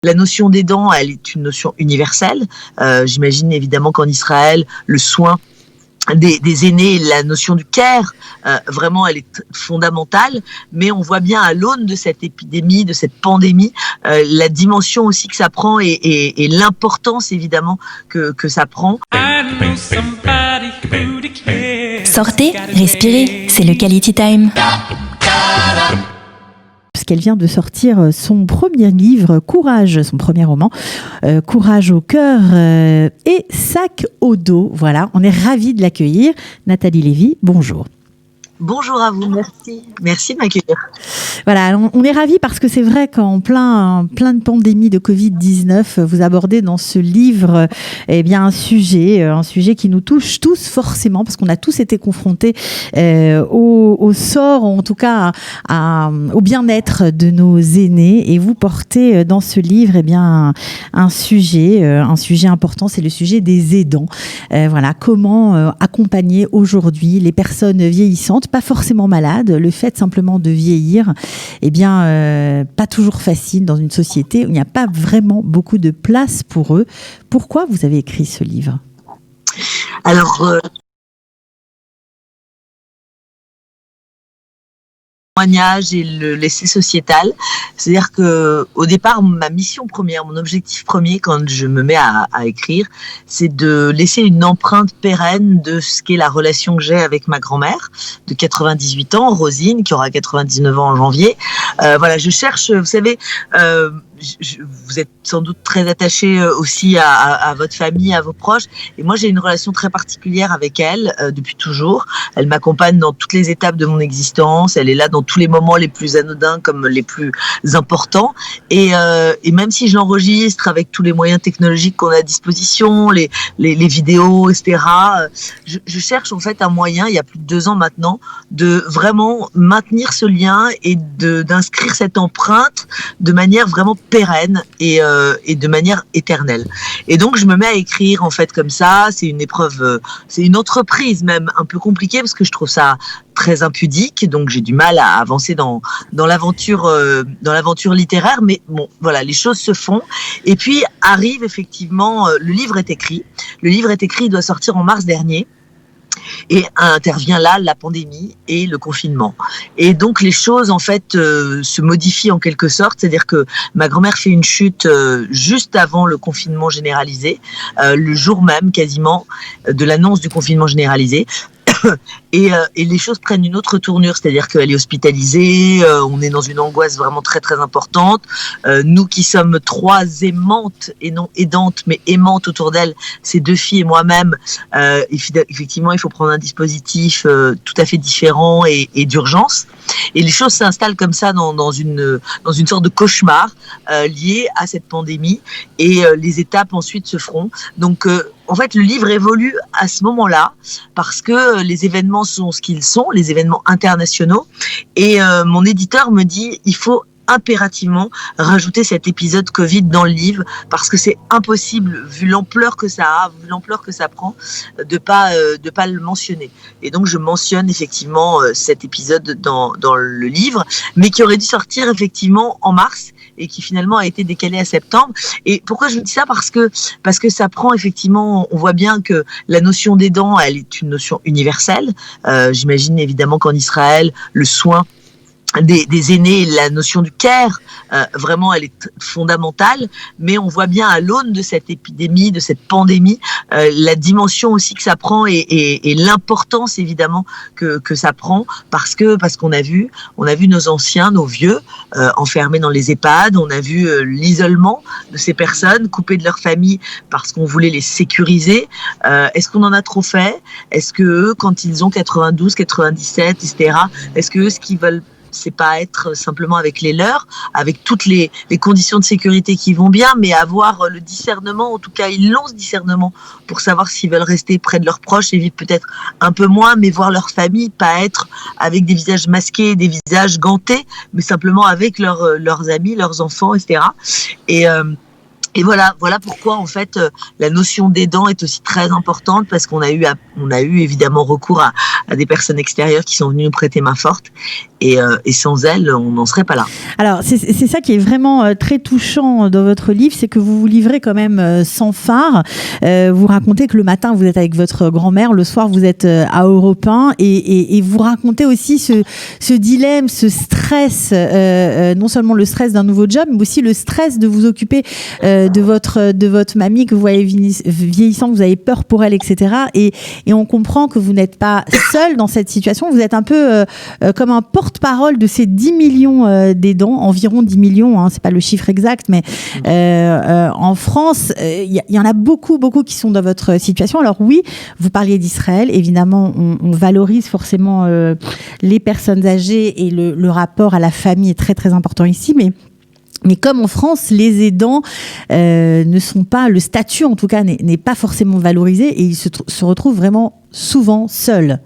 La notion d'aidant, elle est une notion universelle. J'imagine évidemment qu'en Israël, le soin des aînés, la notion du care, vraiment, elle est fondamentale. Mais on voit bien à l'aune de cette épidémie, de cette pandémie, la dimension aussi que ça prend et l'importance évidemment que ça prend. Sortez, respirez, c'est le Quality Time. Parce qu'elle vient de sortir son premier livre, Courage, son premier roman, Courage au cœur et sac au dos. Voilà, on est ravis de l'accueillir. Nathalie Lévy, bonjour. Bonjour à vous, merci. Merci de m'accueillir. Voilà, on est ravis parce que c'est vrai qu'en plein de pandémie de Covid-19, vous abordez dans ce livre un sujet qui nous touche tous forcément parce qu'on a tous été confrontés au sort, ou en tout cas au bien-être de nos aînés. Et vous portez dans ce livre un sujet important, c'est le sujet des aidants. Voilà, comment accompagner aujourd'hui les personnes vieillissantes, pas forcément malades, le fait simplement de vieillir, pas toujours facile dans une société où il n'y a pas vraiment beaucoup de place pour eux. Pourquoi vous avez écrit ce livre ? Alors, et l'essai sociétal, c'est-à-dire que au départ, ma mission première, mon objectif premier quand je me mets à écrire, c'est de laisser une empreinte pérenne de ce qu'est la relation que j'ai avec ma grand-mère de 98 ans, Rosine, qui aura 99 ans en janvier. Voilà, je cherche, vous savez, vous êtes sans doute très attaché aussi à votre famille, à vos proches. Et moi, j'ai une relation très particulière avec elle depuis toujours. Elle m'accompagne dans toutes les étapes de mon existence. Elle est là dans tous les moments les plus anodins comme les plus importants. Et même si je l'enregistre avec tous les moyens technologiques qu'on a à disposition, les vidéos, etc., je cherche en fait un moyen, il y a plus de 2 ans maintenant, de vraiment maintenir ce lien et d'inscrire cette empreinte de manière vraiment pérenne et de manière éternelle. Et donc je me mets à écrire en fait comme ça. C'est une épreuve, c'est une entreprise même un peu compliquée parce que je trouve ça très impudique, donc j'ai du mal à avancer dans l'aventure littéraire, mais bon, voilà, les choses se font. Et puis arrive effectivement, le livre est écrit, il doit sortir en mars dernier. Et intervient là la pandémie et le confinement. Et donc les choses en fait se modifient en quelque sorte, c'est-à-dire que ma grand-mère fait une chute juste avant le confinement généralisé, le jour même quasiment de l'annonce du confinement généralisé. Et les choses prennent une autre tournure, c'est-à-dire qu'elle est hospitalisée, on est dans une angoisse vraiment très très importante. Nous qui sommes 3 aimantes et non aidantes, mais aimantes autour d'elle, ces 2 filles et moi-même, effectivement, il faut prendre un dispositif tout à fait différent et d'urgence. Et les choses s'installent comme ça dans une sorte de cauchemar lié à cette pandémie. Et les étapes ensuite se feront. Donc en fait, le livre évolue à ce moment-là parce que les événements sont ce qu'ils sont, les événements internationaux. Et mon éditeur me dit, il faut impérativement rajouter cet épisode Covid dans le livre parce que c'est impossible, vu l'ampleur que ça a, vu l'ampleur que ça prend, de pas le mentionner. Et donc je mentionne effectivement cet épisode dans le livre, mais qui aurait dû sortir effectivement en mars et qui finalement a été décalé à septembre. Et pourquoi je vous dis ça ? Parce que ça prend effectivement, on voit bien que la notion d'aidant, elle est une notion universelle. J'imagine évidemment qu'en Israël, le soin des aînés, la notion du care, vraiment, elle est fondamentale. Mais on voit bien à l'aune de cette épidémie, de cette pandémie, la dimension aussi que ça prend et l'importance évidemment que ça prend parce qu'on a vu nos anciens, nos vieux enfermés dans les EHPAD. On a vu l'isolement de ces personnes coupées de leur famille parce qu'on voulait les sécuriser. Est-ce qu'on en a trop fait ? Est-ce que eux, quand ils ont 92, 97, etc., est-ce que eux, ce qu'ils veulent, c'est pas être simplement avec les leurs, avec toutes les conditions de sécurité qui vont bien, mais avoir le discernement, en tout cas ils l'ont ce discernement pour savoir s'ils veulent rester près de leurs proches et vivre peut-être un peu moins, mais voir leur famille, pas être avec des visages masqués, des visages gantés, mais simplement avec leurs amis, leurs enfants, etc. Et voilà pourquoi en fait la notion d'aidant est aussi très importante, parce qu'on a eu évidemment recours à des personnes extérieures qui sont venues nous prêter main forte, et sans elles on n'en serait pas là. Alors c'est ça qui est vraiment très touchant dans votre livre, c'est que vous vous livrez quand même sans phare. Vous racontez que le matin vous êtes avec votre grand-mère, le soir vous êtes à Europe 1, et vous racontez aussi ce dilemme, ce stress, non seulement le stress d'un nouveau job, mais aussi le stress de vous occuper de votre mamie que vous voyez vieillissant, que vous avez peur pour elle, etc. Et on comprend que vous n'êtes pas seul dans cette situation. Vous êtes un peu comme un porte-parole de ces 10 millions d'aidants, environ 10 millions, hein, c'est pas le chiffre exact, mais en France, il y en a beaucoup qui sont dans votre situation. Alors oui, vous parliez d'Israël, évidemment, on valorise forcément les personnes âgées, et le rapport à la famille est très très important ici, mais comme en France, les aidants ne sont pas, le statut en tout cas n'est pas forcément valorisé, et ils se retrouvent vraiment souvent seuls.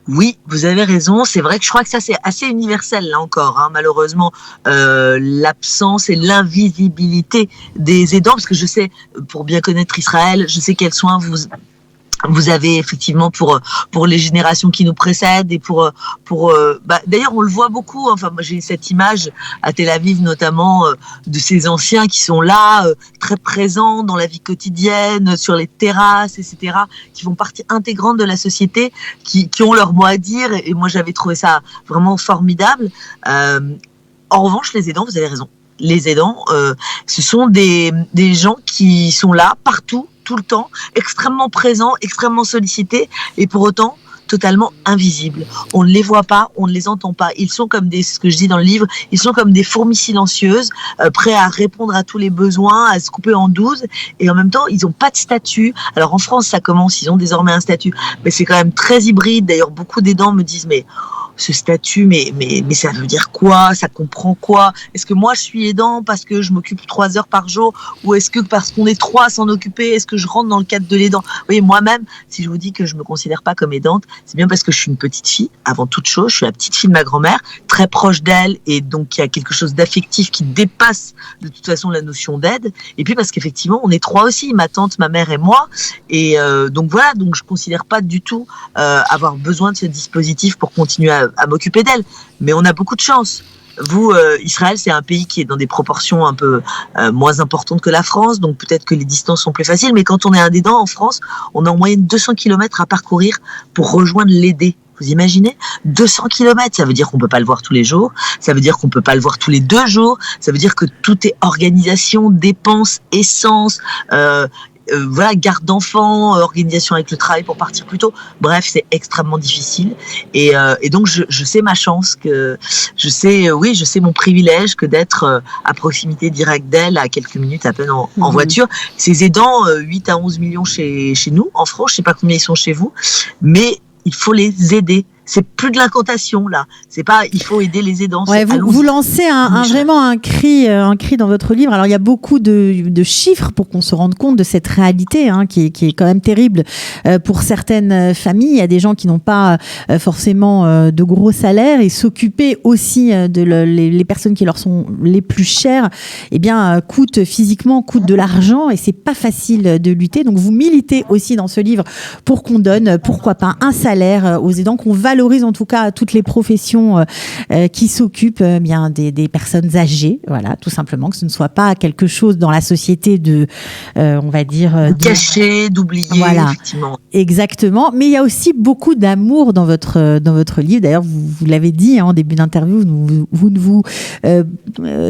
Oui, vous avez raison. C'est vrai que je crois que ça, c'est assez universel, là encore, hein, malheureusement, l'absence et l'invisibilité des aidants, parce que je sais, pour bien connaître Israël, je sais quels soins vous avez effectivement pour les générations qui nous précèdent, et d'ailleurs on le voit beaucoup, enfin moi j'ai cette image à Tel Aviv notamment de ces anciens qui sont là, très présents dans la vie quotidienne, sur les terrasses, etc., qui font partie intégrante de la société, qui ont leur mot à dire, et moi j'avais trouvé ça vraiment formidable. En revanche, les aidants, vous avez raison, les aidants, ce sont des gens qui sont là partout, tout le temps, extrêmement présents, extrêmement sollicités, et pour autant totalement invisibles. On ne les voit pas, on ne les entend pas. Ils sont comme ce que je dis dans le livre, ils sont comme des fourmis silencieuses, prêts à répondre à tous les besoins, à se couper en 12, et en même temps, ils n'ont pas de statut. Alors en France, ça commence, ils ont désormais un statut, mais c'est quand même très hybride. D'ailleurs, beaucoup d'aidants me disent, mais ce statut, mais ça veut dire quoi? Ça comprend quoi? Est-ce que moi je suis aidant parce que je m'occupe 3 heures par jour, ou est-ce que parce qu'on est 3 à s'en occuper, est-ce que je rentre dans le cadre de l'aidant? Vous voyez, moi-même, si je vous dis que je me considère pas comme aidante, c'est bien parce que je suis une petite fille, avant toute chose. Je suis la petite fille de ma grand-mère, très proche d'elle, et donc il y a quelque chose d'affectif qui dépasse de toute façon la notion d'aide. Et puis parce qu'effectivement, on est 3 aussi, ma tante, ma mère et moi, et donc voilà, donc je considère pas du tout avoir besoin de ce dispositif pour continuer à m'occuper d'elle, mais on a beaucoup de chance. Vous, Israël, c'est un pays qui est dans des proportions un peu moins importantes que la France, donc peut-être que les distances sont plus faciles, mais quand on est un aidant en France, on a en moyenne 200 km à parcourir pour rejoindre l'aidé. Vous imaginez 200 km, ça veut dire qu'on peut pas le voir tous les jours, ça veut dire qu'on peut pas le voir tous les 2 jours, ça veut dire que tout est organisation, dépenses, essence, voilà, garde d'enfants, organisation avec le travail pour partir plus tôt. Bref, c'est extrêmement difficile. Et donc, je sais ma chance, je sais mon privilège que d'être à proximité directe d'elle, à quelques minutes à peine en voiture. Ces aidants, 8 à 11 millions chez nous, en France, je sais pas combien ils sont chez vous, mais il faut les aider. C'est plus de l'incantation là. C'est pas il faut aider les aidants. Ouais, vous lancez vraiment un cri dans votre livre. Alors il y a beaucoup de chiffres pour qu'on se rende compte de cette réalité, hein, qui est quand même terrible pour certaines familles. Il y a des gens qui n'ont pas forcément de gros salaires, et s'occuper aussi de les personnes qui leur sont les plus chères, eh bien coûte de l'argent, et c'est pas facile de lutter. Donc vous militez aussi dans ce livre pour qu'on donne, pourquoi pas, un salaire aux aidants, qu'on valorise en tout cas toutes les professions qui s'occupent bien des personnes âgées, voilà, tout simplement, que ce ne soit pas quelque chose dans la société de on va dire caché, d'oublié, voilà, effectivement. Exactement, mais il y a aussi beaucoup d'amour dans votre livre. D'ailleurs, vous l'avez dit, hein, en début d'interview, vous ne vous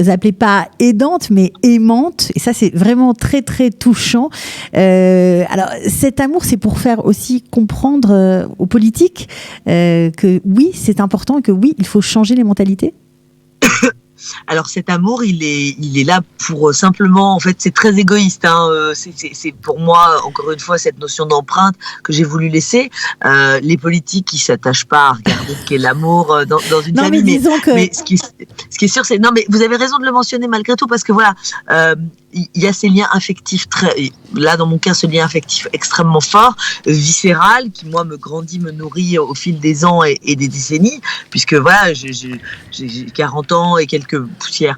appelez pas aidante, mais aimante, et ça c'est vraiment très très touchant. Alors cet amour, c'est pour faire aussi comprendre aux politiques que oui, c'est important, et que oui, il faut changer les mentalités. Alors cet amour, il est là pour simplement, en fait, c'est très égoïste, hein, c'est pour moi, encore une fois, cette notion d'empreinte que j'ai voulu laisser. Les politiques qui s'attachent pas à regarder ce qu'est l'amour dans une famille, mais ce qui est sûr, c'est, non, mais vous avez raison de le mentionner malgré tout, parce que voilà, il y a ces liens affectifs là dans mon cas, ce lien affectif extrêmement fort, viscéral, qui moi me grandit, me nourrit au fil des ans et des décennies, puisque voilà, j'ai 40 ans et quelques quelques poussières.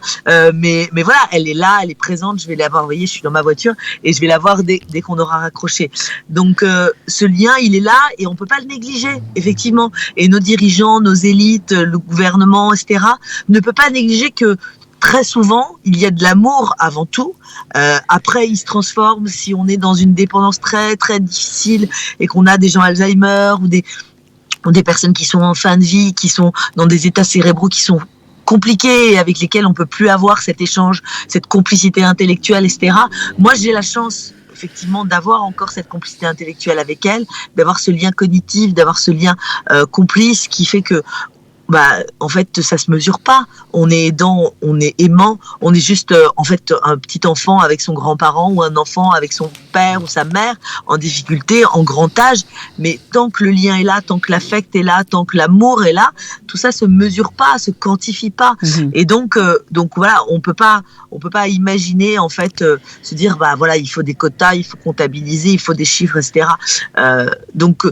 Mais voilà, elle est là, elle est présente. Je vais la voir. Vous voyez, je suis dans ma voiture et je vais la voir dès qu'on aura raccroché. Donc, ce lien, il est là et on peut pas le négliger, effectivement. Et nos dirigeants, nos élites, le gouvernement, etc., ne peut pas négliger que très souvent, il y a de l'amour avant tout. Après, il se transforme si on est dans une dépendance très, très difficile et qu'on a des gens Alzheimer ou des personnes qui sont en fin de vie, qui sont dans des états cérébraux qui sont compliqués, avec lesquels on peut plus avoir cet échange, cette complicité intellectuelle, etc. Moi, j'ai la chance effectivement d'avoir encore cette complicité intellectuelle avec elle, d'avoir ce lien cognitif, d'avoir ce lien complice qui fait que en fait, ça se mesure pas. On est aidant, on est aimant, on est juste, en fait, un petit enfant avec son grand-parent ou un enfant avec son père ou sa mère en difficulté, en grand âge. Mais tant que le lien est là, tant que l'affect est là, tant que l'amour est là, tout ça se mesure pas, se quantifie pas. Et donc voilà, on peut pas imaginer, en fait, se dire, voilà, il faut des quotas, il faut comptabiliser, il faut des chiffres, etc. Donc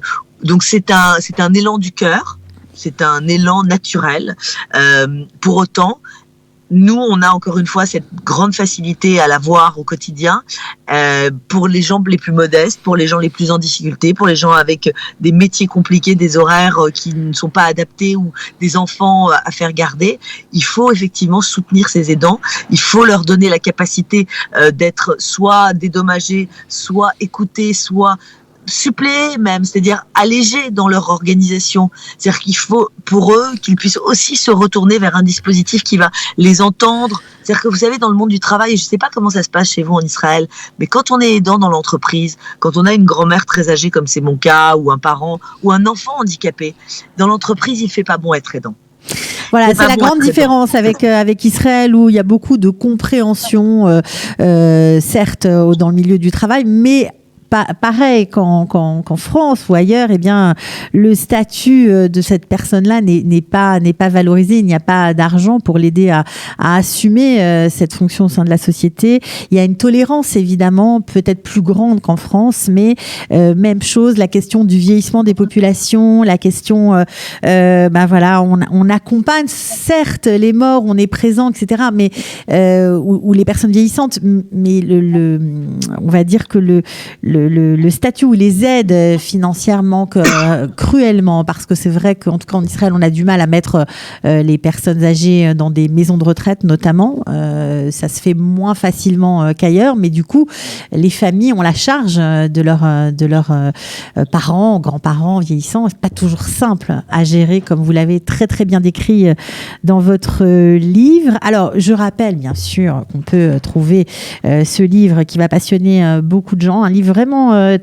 c'est un élan du cœur. C'est un élan naturel. Pour autant, nous, on a encore une fois cette grande facilité à la voir au quotidien. Pour les gens les plus modestes, pour les gens les plus en difficulté, pour les gens avec des métiers compliqués, des horaires qui ne sont pas adaptés ou des enfants à faire garder, il faut effectivement soutenir ces aidants. Il faut leur donner la capacité d'être soit dédommagés, soit écoutés, soit suppléer même, c'est-à-dire alléger dans leur organisation. C'est-à-dire qu'il faut pour eux qu'ils puissent aussi se retourner vers un dispositif qui va les entendre. C'est-à-dire que vous savez, dans le monde du travail, je ne sais pas comment ça se passe chez vous en Israël, mais quand on est aidant dans l'entreprise, quand on a une grand-mère très âgée comme c'est mon cas, ou un parent, ou un enfant handicapé, dans l'entreprise, il ne fait pas bon être aidant. Voilà, c'est la grande différence avec Israël où il y a beaucoup de compréhension, certes, dans le milieu du travail, mais pareil qu'en France ou ailleurs, eh bien, le statut de cette personne-là n'est pas valorisé. Il n'y a pas d'argent pour l'aider à assumer cette fonction au sein de la société. Il y a une tolérance évidemment peut-être plus grande qu'en France, mais même chose, la question du vieillissement des populations, la question, voilà, on accompagne certes les morts, on est présent, etc. Mais ou les personnes vieillissantes, mais on va dire que le statut ou les aides financièrement cruellement, parce que c'est vrai qu'en tout cas en Israël on a du mal à mettre les personnes âgées dans des maisons de retraite notamment, ça se fait moins facilement qu'ailleurs, mais du coup les familles ont la charge de leurs parents, grands-parents vieillissants. C'est pas toujours simple à gérer, comme vous l'avez très très bien décrit dans votre livre. Alors je rappelle bien sûr qu'on peut trouver ce livre qui va passionner beaucoup de gens, un livre vraiment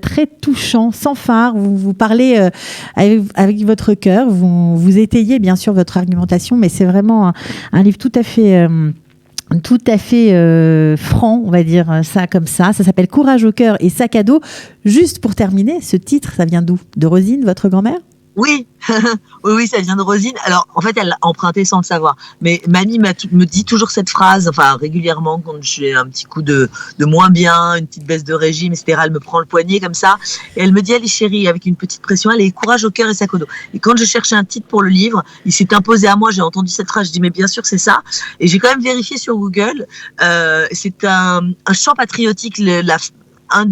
très touchant, sans phare. Vous parlez avec votre cœur, vous étayez bien sûr votre argumentation, mais c'est vraiment un livre tout à fait franc, on va dire ça comme ça. Ça s'appelle Courage au cœur et sac à dos. Juste pour terminer, ce titre, ça vient d'où? De Rosine, votre grand-mère? Oui, oui, ça vient de Rosine. Alors, en fait, elle l'a emprunté sans le savoir. Mais mamie me dit toujours cette phrase, enfin, régulièrement, quand j'ai un petit coup de moins bien, une petite baisse de régime, etc., elle me prend le poignet comme ça, et elle me dit, allez chérie, avec une petite pression, allez, courage au cœur et sac au dos. Et quand je cherchais un titre pour le livre, il s'est imposé à moi, j'ai entendu cette phrase, je dis, mais bien sûr, c'est ça. Et j'ai quand même vérifié sur Google, c'est un chant patriotique,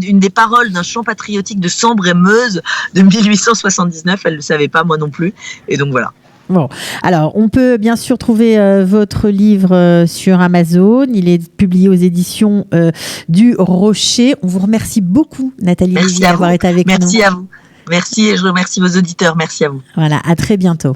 une des paroles d'un chant patriotique de Sambre et Meuse de 1879. Elle ne le savait pas, moi non plus. Et donc voilà. Bon, alors on peut bien sûr trouver votre livre sur Amazon. Il est publié aux éditions du Rocher. On vous remercie beaucoup, Nathalie Lévy, d'avoir été avec nous. Merci à vous. Merci et je remercie vos auditeurs. Merci à vous. Voilà, à très bientôt.